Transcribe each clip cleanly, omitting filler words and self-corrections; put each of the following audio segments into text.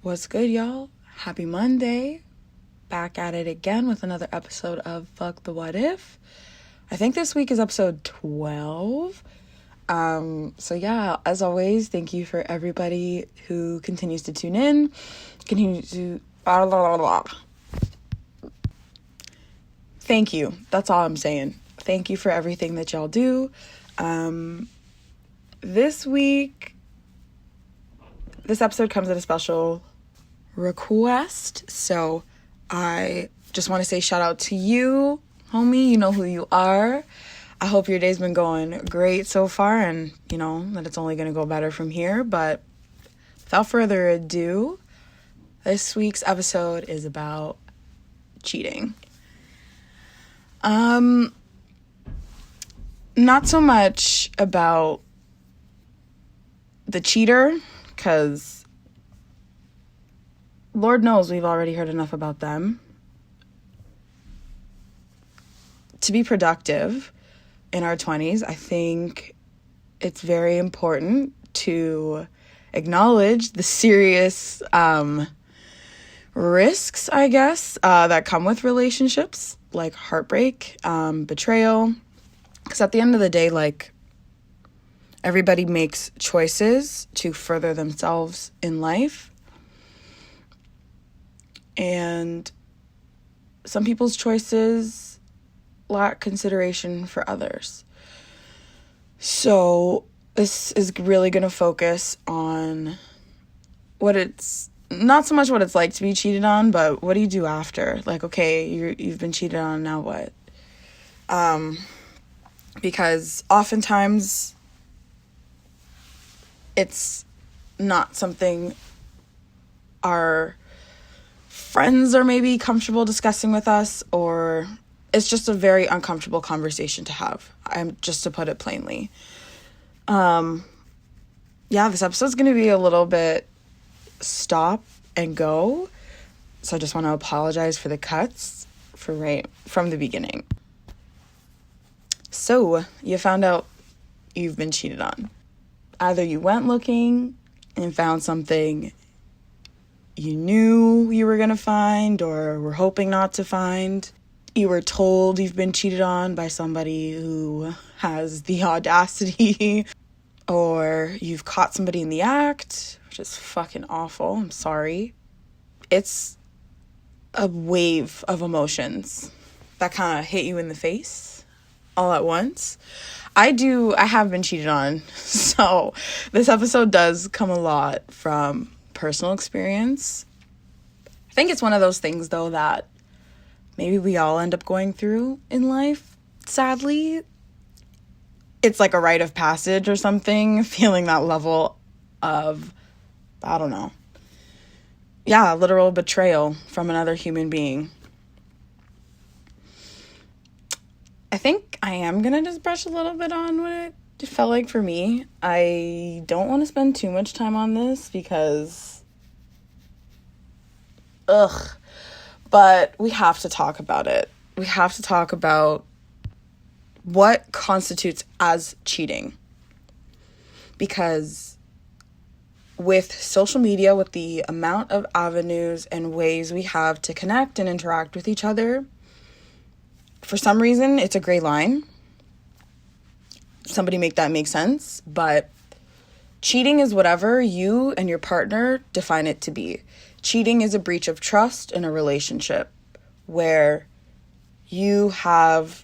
What's good, y'all? Happy Monday. Back at it again with another episode of FXck The What If. I think this week is episode 12. So yeah, as always, thank you for everybody who continues to tune in. Thank you. That's all I'm saying. Thank you for everything that y'all do. This week, this episode comes at a special request, so I just want to say shout out to you, homie. You know who you are. I hope your day's been going great so far, and you know that it's only going to go better from here. But without further ado, this week's episode is about cheating. Not so much about the cheater, because Lord knows we've already heard enough about them. To be productive in our 20s, I think it's very important to acknowledge the serious risks, I guess, that come with relationships, like heartbreak, betrayal. Because at the end of the day, like, everybody makes choices to further themselves in life. And some people's choices lack consideration for others. So this is really going to focus on not so much what it's like to be cheated on, but what do you do after? Like, okay, you've been cheated on, now what? Because oftentimes it's not something our friends are maybe comfortable discussing with us, or it's just a very uncomfortable conversation to have. Just to put it plainly. This episode's going to be a little bit stop and go. So I just want to apologize for the cuts right from the beginning. So you found out you've been cheated on. Either you went looking and found something you knew you were going to find or were hoping not to find. You were told you've been cheated on by somebody who has the audacity, or you've caught somebody in the act, which is fucking awful. I'm sorry. It's a wave of emotions that kind of hit you in the face all at once. I have been cheated on, so this episode does come a lot from personal experience. I think it's one of those things, though, that maybe we all end up going through in life, sadly. It's like a rite of passage or something, feeling that level of, I don't know. Yeah, literal betrayal from another human being. I think I am going to just brush a little bit on what it felt like for me. I don't want to spend too much time on this because, but we have to talk about it. We have to talk about what constitutes as cheating. Because with social media, with the amount of avenues and ways we have to connect and interact with each other, for some reason, it's a gray line. Somebody make that make sense. But cheating is whatever you and your partner define it to be. Cheating is a breach of trust in a relationship where you have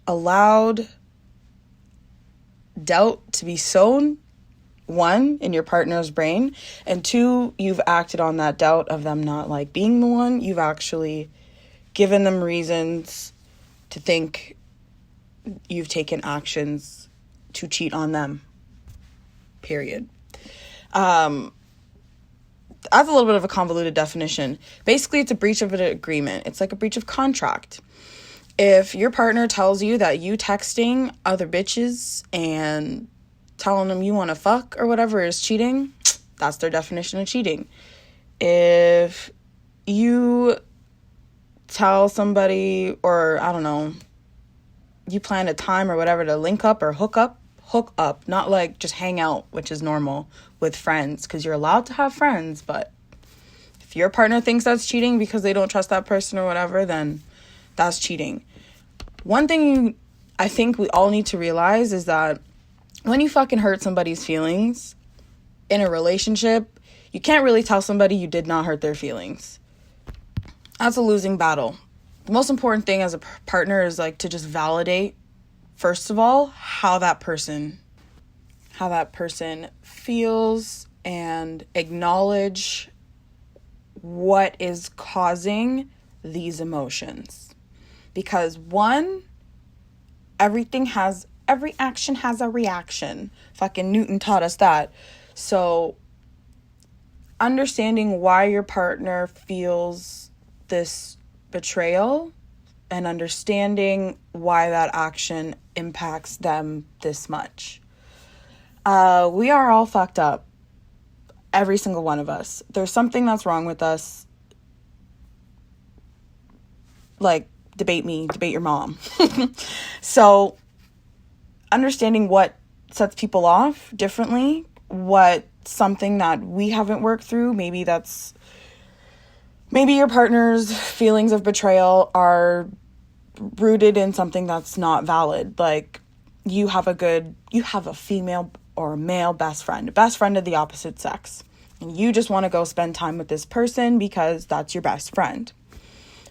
allowed doubt to be sown, one, in your partner's brain, and two, you've acted on that doubt of them not like being the one. You've actually given them reasons to think you've taken actions to cheat on them. Period. That's a little bit of a convoluted definition. Basically, it's a breach of an agreement. It's like a breach of contract. If your partner tells you that you texting other bitches and telling them you want to fuck or whatever is cheating, that's their definition of cheating. If you tell somebody, or I don't know, you plan a time or whatever to link up or hook up, hook up, not like just hang out, which is normal with friends, because you're allowed to have friends. But if your partner thinks that's cheating because they don't trust that person or whatever, then that's cheating. One thing I think we all need to realize is that when you fucking hurt somebody's feelings in a relationship, you can't really tell somebody you did not hurt their feelings. That's a losing battle. The most important thing as a partner is like to just validate, first of all, how that person feels, and acknowledge what is causing these emotions. Because one, every action has a reaction. Fucking Newton taught us that. So understanding why your partner feels this betrayal and understanding why that action impacts them this much. We are all fucked up. Every single one of us. There's something that's wrong with us. Like, debate me, debate your mom. So, understanding what sets people off differently, what something that we haven't worked through, maybe your partner's feelings of betrayal are rooted in something that's not valid. Like, you have a female or a male best friend of the opposite sex, and you just want to go spend time with this person because that's your best friend.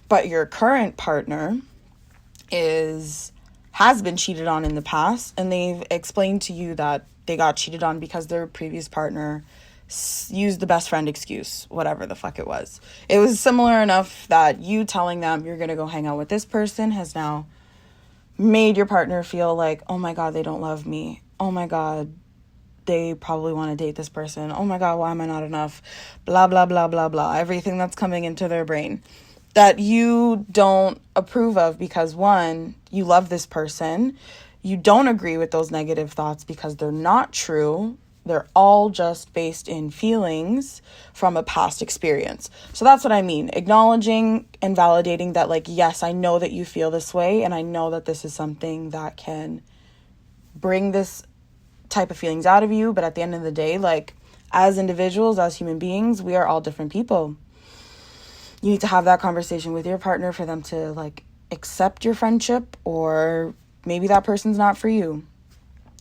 But your current partner has been cheated on in the past, and they've explained to you that they got cheated on because their previous partner used the best friend excuse, whatever the fuck it was. It was similar enough that you telling them you're going to go hang out with this person has now made your partner feel like, oh my God, they don't love me. Oh my God, they probably want to date this person. Oh my God, why am I not enough? Blah, blah, blah, blah, blah. Everything that's coming into their brain that you don't approve of because, one, you love this person. You don't agree with those negative thoughts because they're not true. They're all just based in feelings from a past experience. So that's what I mean. Acknowledging and validating that, like, yes, I know that you feel this way, and I know that this is something that can bring this type of feelings out of you. But at the end of the day, like, as individuals, as human beings, we are all different people. You need to have that conversation with your partner for them to, like, accept your friendship, or maybe that person's not for you.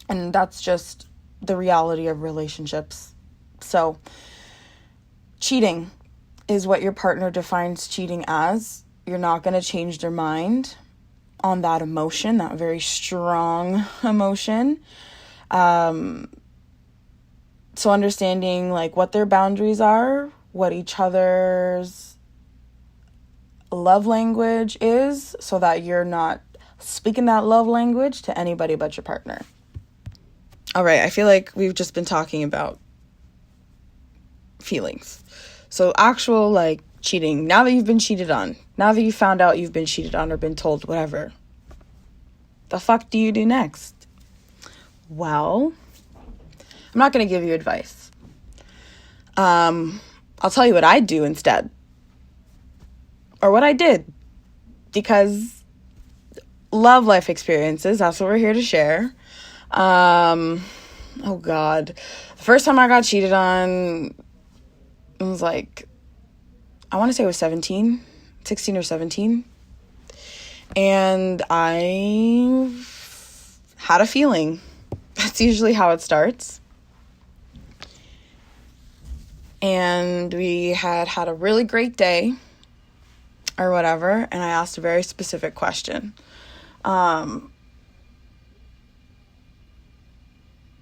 And that's just the reality of relationships. So, cheating is what your partner defines cheating as. You're not going to change their mind on that emotion, that very strong emotion. So understanding, like, what their boundaries are, what each other's love language is, so that you're not speaking that love language to anybody but your partner. All right, I feel like we've just been talking about feelings. So actual, like, cheating. Now that you've been cheated on, now that you found out you've been cheated on or been told whatever, the fuck do you do next? Well, I'm not going to give you advice. I'll tell you what I do instead. Or what I did. Because love life experiences, that's what we're here to share. Oh God. The first time I got cheated on, it was like, I want to say it was 16 or 17. And I had a feeling. That's usually how it starts. And we had a really great day or whatever. And I asked a very specific question.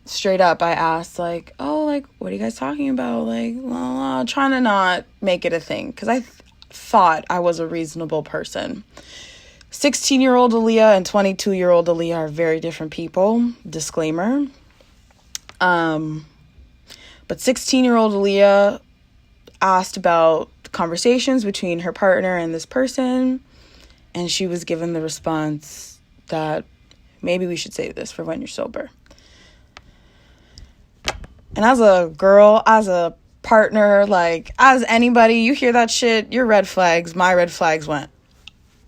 Straight up, I asked, like, oh, like, what are you guys talking about? Like, la, la, trying to not make it a thing. Because I thought I was a reasonable person. 16-year-old Aaliyah and 22-year-old Aaliyah are very different people. Disclaimer. But 16-year-old Aaliyah asked about conversations between her partner and this person. And she was given the response that maybe we should save this for when you're sober. And as a girl, as a partner, like, as anybody, you hear that shit, your red flags, my red flags went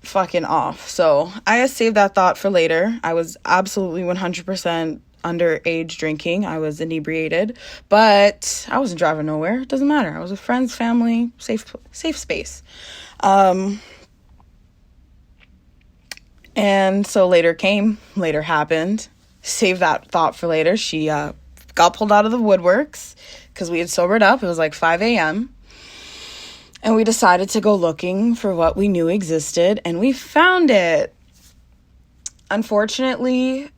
fucking off. So I saved that thought for later. I was absolutely 100% underage drinking. I was inebriated, but I wasn't driving nowhere. It doesn't matter. I was with friends, family, safe space. And so later happened. Save that thought for later. She got pulled out of the woodworks because we had sobered up. It was like 5 a.m. And we decided to go looking for what we knew existed, and we found it. Unfortunately,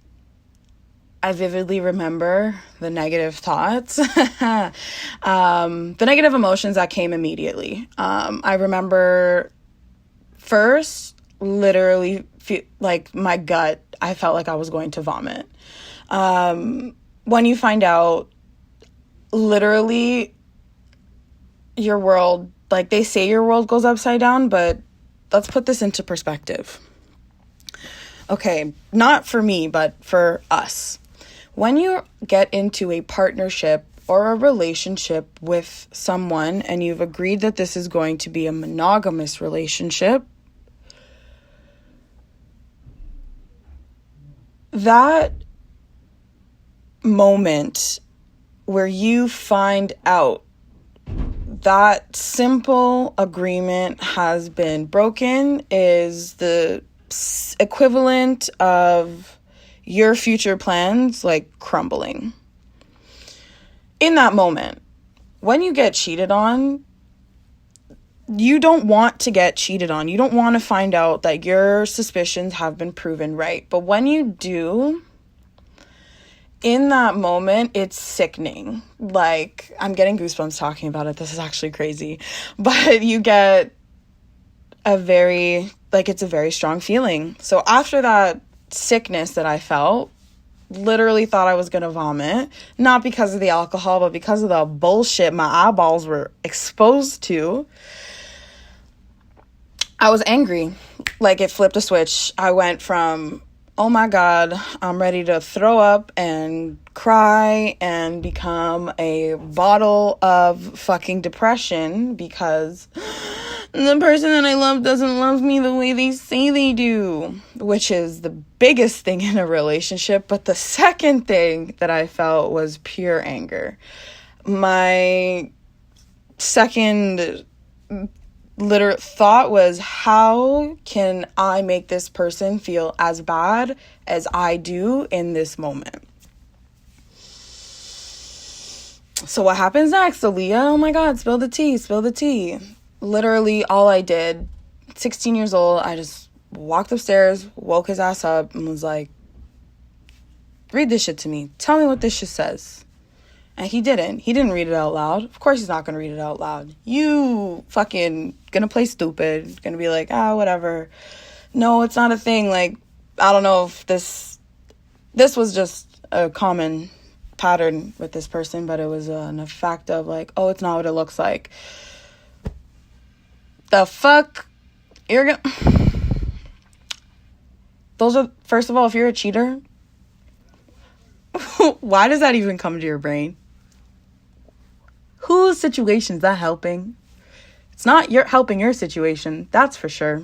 I vividly remember the negative thoughts, the negative emotions that came immediately. I remember first, literally, like my gut, I felt like I was going to vomit. When you find out, literally, your world, like they say your world goes upside down, but let's put this into perspective. Okay, not for me, but for us. When you get into a partnership or a relationship with someone and you've agreed that this is going to be a monogamous relationship, that moment where you find out that simple agreement has been broken is the equivalent of your future plans like crumbling. In that moment, when you get cheated on, you don't want to get cheated on. You don't want to find out that your suspicions have been proven right. But when you do, in that moment, it's sickening. Like, I'm getting goosebumps talking about it. This is actually crazy. But you get it's a very strong feeling. So after that sickness that I felt, literally thought I was going to vomit. Not because of the alcohol, but because of the bullshit my eyeballs were exposed to. I was angry. Like, it flipped a switch. I went from, oh my God, I'm ready to throw up and cry and become a bottle of fucking depression because the person that I love doesn't love me the way they say they do, which is the biggest thing in a relationship. But the second thing that I felt was pure anger. My second literal thought was, how can I make this person feel as bad as I do in this moment? So what happens next, Aaliyah? Oh my God, spill the tea. Literally all I did, 16 years old, I just walked upstairs, woke his ass up, and was like, read this shit to me. Tell me what this shit says. And he didn't. He didn't read it out loud. Of course he's not going to read it out loud. You fucking gonna play stupid. Gonna be like, whatever. No, it's not a thing. Like, I don't know if this was just a common pattern with this person, but it was an effect of like, oh, it's not what it looks like. The fuck? Those are, first of all, if you're a cheater, why does that even come to your brain? Whose situation's that helping? It's not helping your situation, that's for sure.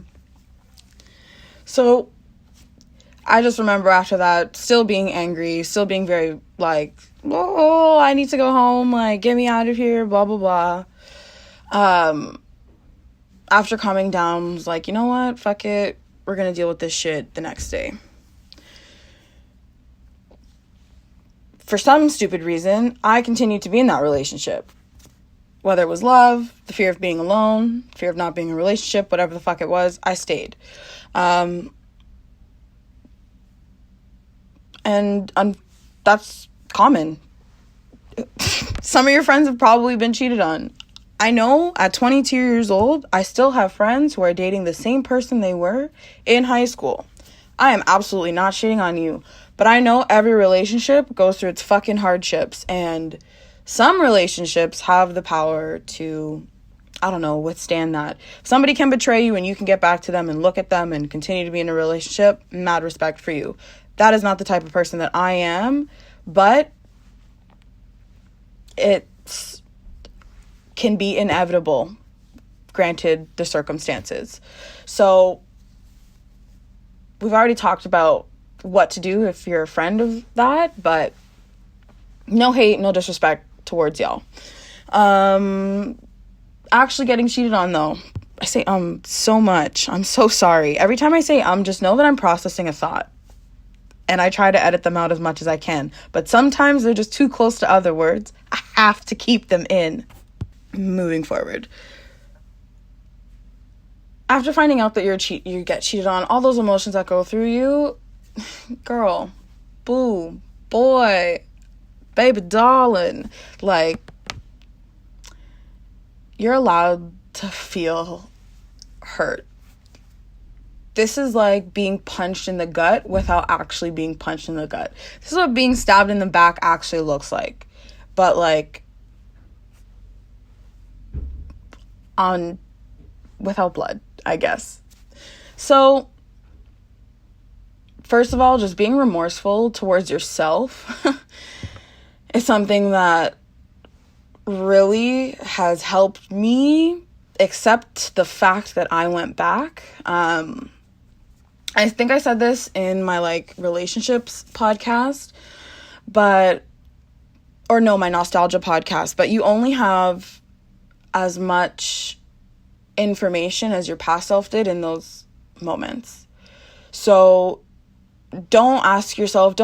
So I just remember after that still being angry, still being very like, oh, I need to go home, like, get me out of here, blah, blah, blah. After calming down, I was like, you know what? Fuck it. We're going to deal with this shit the next day. For some stupid reason, I continued to be in that relationship. Whether it was love, the fear of being alone, fear of not being in a relationship, whatever the fuck it was, I stayed. And that's common. Some of your friends have probably been cheated on. I know at 22 years old, I still have friends who are dating the same person they were in high school. I am absolutely not shitting on you, but I know every relationship goes through its fucking hardships, and some relationships have the power to, withstand that. If somebody can betray you and you can get back to them and look at them and continue to be in a relationship, mad respect for you. That is not the type of person that I am, but it can be inevitable, granted the circumstances. So we've already talked about what to do if you're a friend of that, but no hate, no disrespect towards y'all. Actually getting cheated on, though, I say so much. I'm so sorry. Every time I say just know that I'm processing a thought. And I try to edit them out as much as I can. But sometimes they're just too close to other words. I have to keep them in. Moving forward. After finding out that you get cheated on, all those emotions that go through you, girl, boo, boy, baby darling, like, you're allowed to feel hurt. This is like being punched in the gut without actually being punched in the gut. This is what being stabbed in the back actually looks like. But like without blood, I guess. So first of all, just being remorseful towards yourself is something that really has helped me accept the fact that I went back. I think I said this in my like relationships podcast, my nostalgia podcast, but you only have as much information as your past self did in those moments. So don't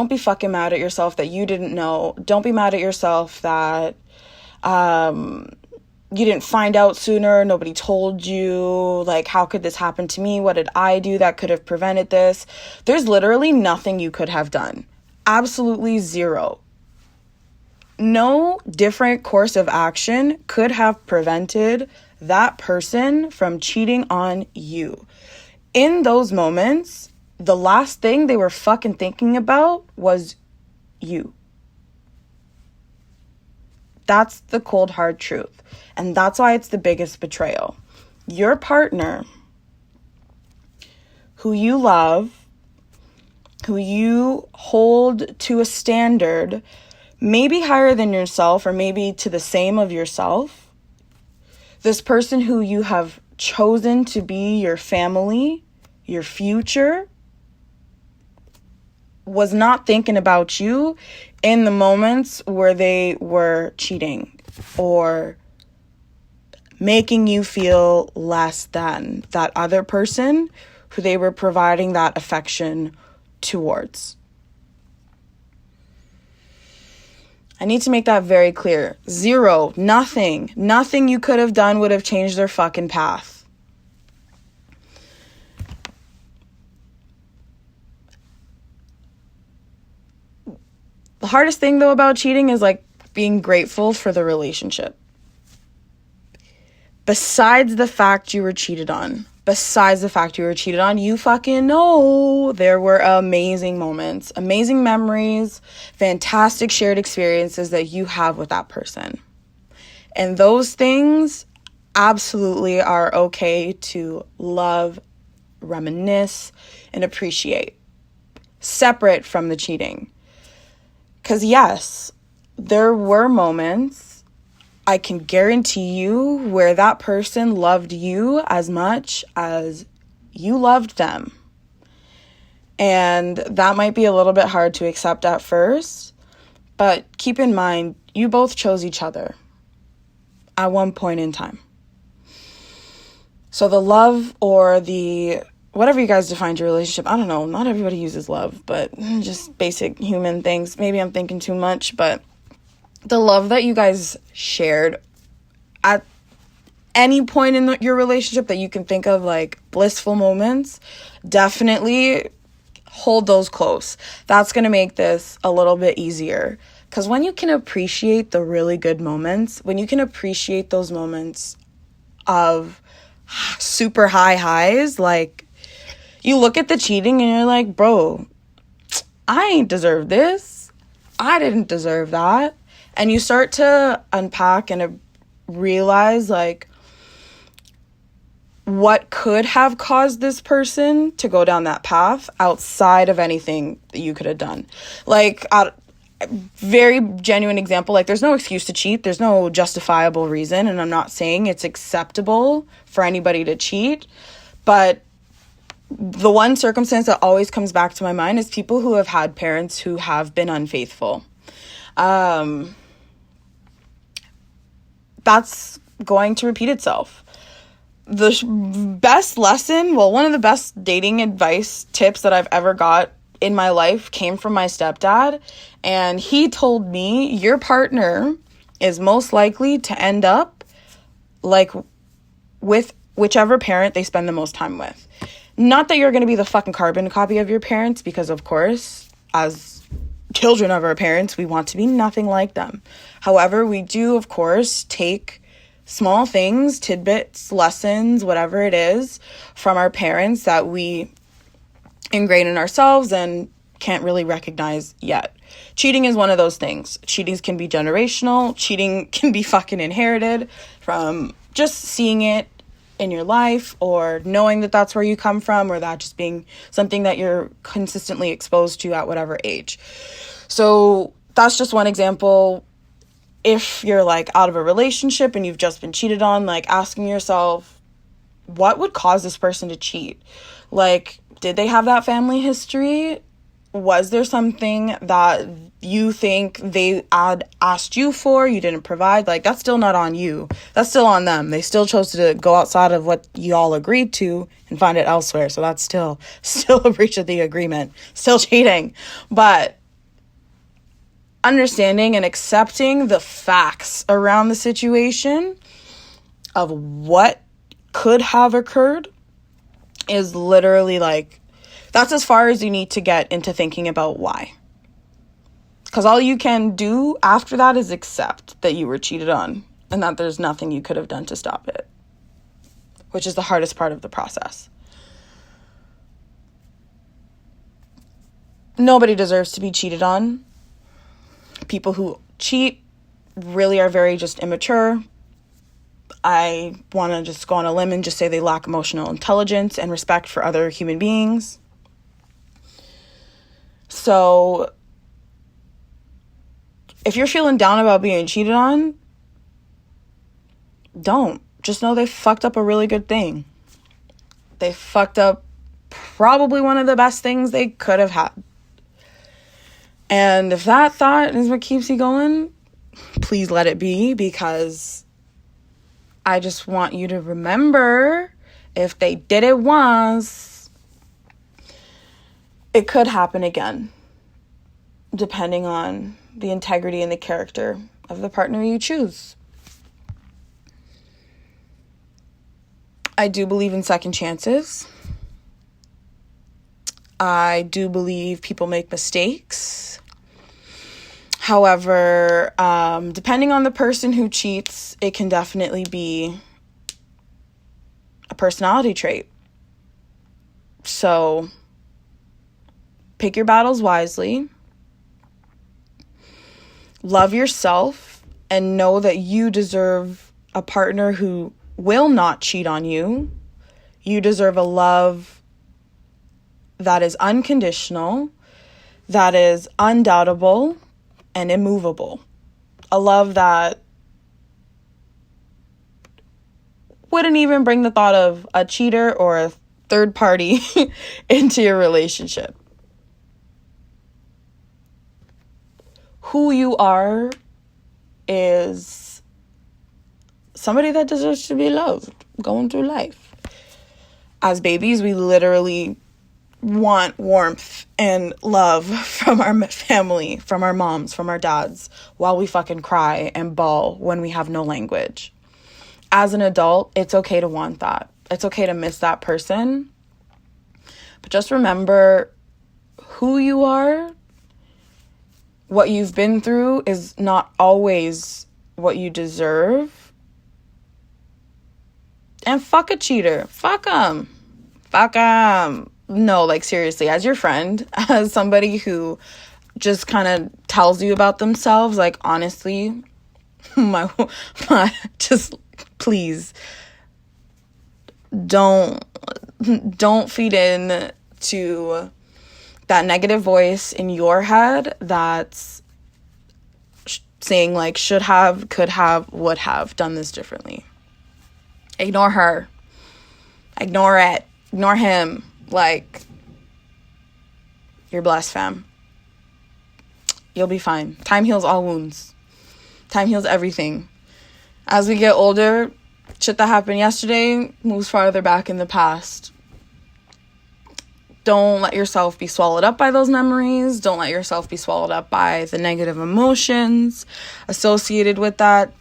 be fucking mad at yourself that you didn't know. Don't be mad at yourself that you didn't find out sooner, nobody told you, like, how could this happen to me? What did I do that could have prevented this? There's literally nothing you could have done. Absolutely zero. No different course of action could have prevented that person from cheating on you. In those moments, the last thing they were fucking thinking about was you. That's the cold, hard truth. And that's why it's the biggest betrayal. Your partner, who you love, who you hold to a standard, maybe higher than yourself or maybe to the same of yourself, this person who you have chosen to be your family, your future, was not thinking about you in the moments where they were cheating or making you feel less than that other person who they were providing that affection towards. I need to make that very clear. Zero, nothing you could have done would have changed their fucking path. The hardest thing, though, about cheating is, like, being grateful for the relationship. Besides the fact you were cheated on, you fucking know there were amazing moments, amazing memories, fantastic shared experiences that you have with that person. And those things absolutely are okay to love, reminisce, and appreciate, separate from the cheating. Because yes, there were moments, I can guarantee you, where that person loved you as much as you loved them. And that might be a little bit hard to accept at first, but keep in mind, you both chose each other at one point in time. So the love or the whatever you guys defined your relationship, I don't know, not everybody uses love, but just basic human things. Maybe I'm thinking too much, but the love that you guys shared at any point in your relationship that you can think of, like blissful moments, definitely hold those close. That's going to make this a little bit easier. Because when you can appreciate the really good moments, when you can appreciate those moments of super high highs, like, you look at the cheating and you're like, bro, I ain't deserve this. I didn't deserve that. And you start to unpack and realize, like, what could have caused this person to go down that path outside of anything that you could have done. Like, a very genuine example, like, there's no excuse to cheat. There's no justifiable reason. And I'm not saying it's acceptable for anybody to cheat. But the one circumstance that always comes back to my mind is people who have had parents who have been unfaithful. That's going to repeat itself. The best lesson, well, one of the best dating advice tips that I've ever got in my life came from my stepdad. And he told me, your partner is most likely to end up like with whichever parent they spend the most time with. Not that you're going to be the fucking carbon copy of your parents, because of course, as children of our parents, we want to be nothing like them. However, we do, of course, take small things, tidbits, lessons, whatever it is, from our parents that we ingrain in ourselves and can't really recognize yet. Cheating is one of those things. Cheating can be generational. Cheating can be fucking inherited from just seeing it in your life, or knowing that that's where you come from, or that just being something that you're consistently exposed to at whatever age. So that's just one example. If you're like out of a relationship and you've just been cheated on, like asking yourself, what would cause this person to cheat? Like, did they have that family history? Was there something that you think they had asked you for, you didn't provide? Like, that's still not on you. That's still on them. They still chose to go outside of what you all agreed to and find it elsewhere. So that's still a breach of the agreement. Still cheating. But understanding and accepting the facts around the situation of what could have occurred is literally like, that's as far as you need to get into thinking about why. Because all you can do after that is accept that you were cheated on and that there's nothing you could have done to stop it, which is the hardest part of the process. Nobody deserves to be cheated on. People who cheat really are very just immature. I want to just go on a limb and just say they lack emotional intelligence and respect for other human beings. So if you're feeling down about being cheated on, don't. Just know they fucked up a really good thing. They fucked up probably one of the best things they could have had. And if that thought is what keeps you going, please let it be, because I just want you to remember, if they did it once, it could happen again, depending on the integrity and the character of the partner you choose. I do believe in second chances. I do believe people make mistakes. However, depending on the person who cheats, it can definitely be a personality trait. So pick your battles wisely. Love yourself and know that you deserve a partner who will not cheat on you. You deserve a love that is unconditional, that is undoubtable and immovable. A love that wouldn't even bring the thought of a cheater or a third party into your relationship. Who you are is somebody that deserves to be loved going through life. As babies, we literally want warmth and love from our family, from our moms, from our dads, while we fucking cry and bawl when we have no language. As an adult, it's okay to want that. It's okay to miss that person. But just remember who you are. What you've been through is not always what you deserve. And fuck a cheater. Fuck them. Fuck them. No, like seriously, as your friend, as somebody who just kind of tells you about themselves, like honestly, my just please don't feed in to that negative voice in your head that's saying like should have, could have, would have done this differently. Ignore her. Ignore it. Ignore him. Like, you're blessed, fam. You'll be fine. Time heals all wounds. Time heals everything. As we get older, shit that happened yesterday moves farther back in the past. Don't let yourself be swallowed up by those memories. Don't let yourself be swallowed up by the negative emotions associated with that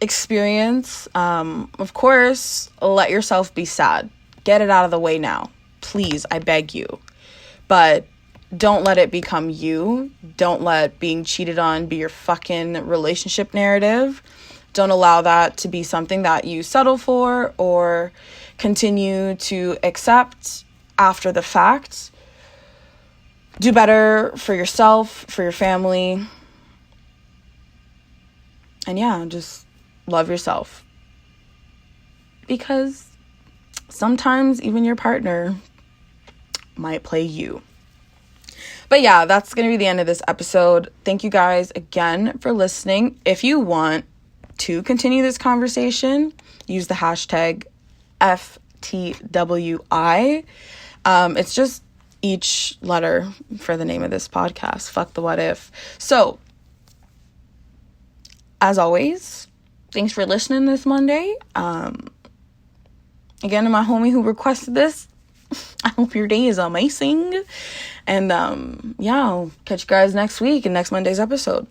experience. Of course, let yourself be sad. Get it out of the way now. Please, I beg you. But don't let it become you. Don't let being cheated on be your fucking relationship narrative. Don't allow that to be something that you settle for or continue to accept after the fact. Do better for yourself, for your family. And yeah, just love yourself. Because sometimes even your partner might play you. But yeah, that's going to be the end of this episode. Thank you guys again for listening. If you want to continue this conversation, use the hashtag FTWI. It's just each letter for the name of this podcast, Fuck the What If. So, as always, thanks for listening this Monday. Again, to my homie who requested this, I hope your day is amazing. And yeah, I'll catch you guys next week in next Monday's episode.